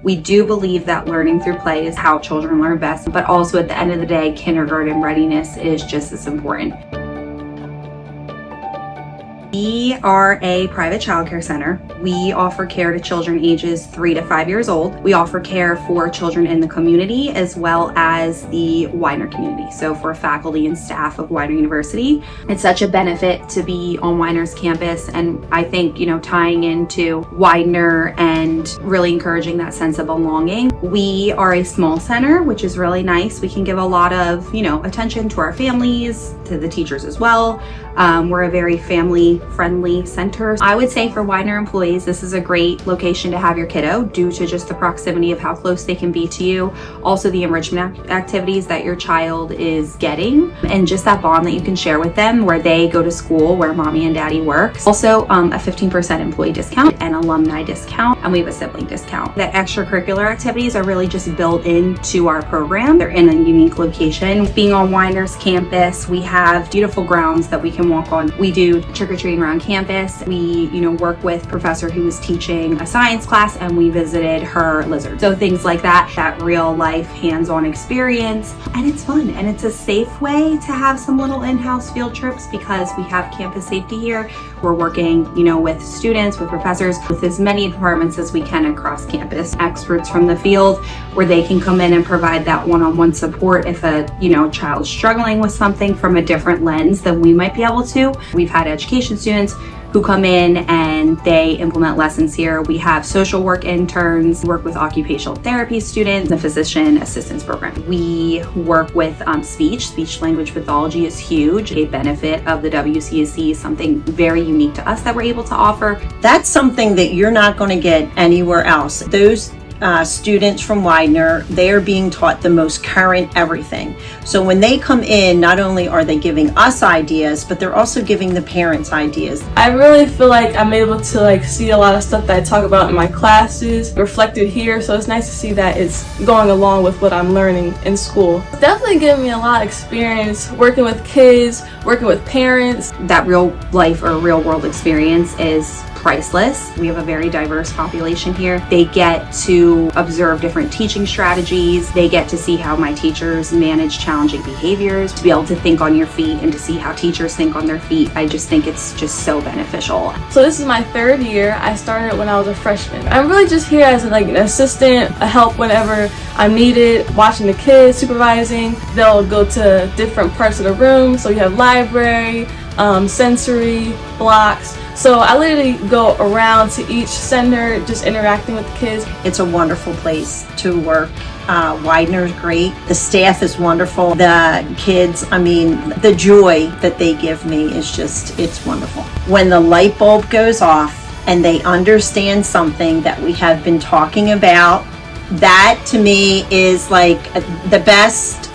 We do believe that learning through play is how children learn best, but also at the end of the day, kindergarten readiness is just as important. We are a private child care center. We offer care to children ages 3 to 5 years old. We offer care for children in the community as well as the Widener community. So for faculty and staff of Widener University, it's such a benefit to be on Widener's campus. And I think, tying into Widener and really encouraging that sense of belonging. We are a small center, which is really nice. We can give a lot of, attention to our families, to the teachers as well. We're a very family-friendly center. I would say for Widener employees, this is a great location to have your kiddo due to just the proximity of how close they can be to you. Also the enrichment activities that your child is getting and just that bond that you can share with them where they go to school where mommy and daddy works. Also a 15% employee discount and alumni discount, and we have a sibling discount. The extracurricular activities are really just built into our program. They're in a unique location. Being on Widener's campus, we have beautiful grounds that we can walk on. We do trick-or-treating around campus. We, work with a professor who was teaching a science class and we visited her lizard. So things like that real life hands-on experience. And it's fun and it's a safe way to have some little in-house field trips because we have campus safety here. We're working, with students, with professors, with as many departments as we can across campus. Experts from the field where they can come in and provide that one-on-one support if a, child's struggling with something from a different lens than we might be able to. We've had education students who come in and they implement lessons here. We have social work interns, work with occupational therapy students, the physician assistance program. We work with speech language pathology is huge. A benefit of the WCSC is something very unique to us that we're able to offer. That's something that you're not going to get anywhere else. Those students from Widener, they are being taught the most current everything. So when they come in, not only are they giving us ideas, but they're also giving the parents ideas. I really feel like I'm able to see a lot of stuff that I talk about in my classes reflected here. So it's nice to see that it's going along with what I'm learning in school. It's definitely given me a lot of experience working with kids, working with parents. That real life or real world experience is priceless. We have a very diverse population here. They get to observe different teaching strategies. They get to see how my teachers manage challenging behaviors, to be able to think on your feet and to see how teachers think on their feet. I just think it's just so beneficial. So this is my 3rd year. I started when I was a freshman. I'm really just here as an assistant, a help whenever I'm needed, watching the kids, supervising. They'll go to different parts of the room. So you have library, sensory blocks. So I literally go around to each center, just interacting with the kids. It's a wonderful place to work. Widener's great. The staff is wonderful. The kids, the joy that they give me is it's wonderful. When the light bulb goes off and they understand something that we have been talking about, that to me is the best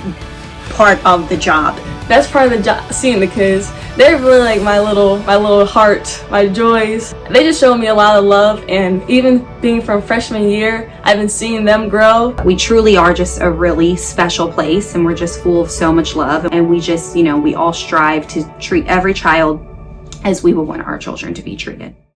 part of the job. That's part of the job, seeing the kids. They're really my little heart, my joys. They just show me a lot of love, and even being from freshman year, I've been seeing them grow. We truly are just a really special place, and we're just full of so much love. And we just, we all strive to treat every child as we would want our children to be treated.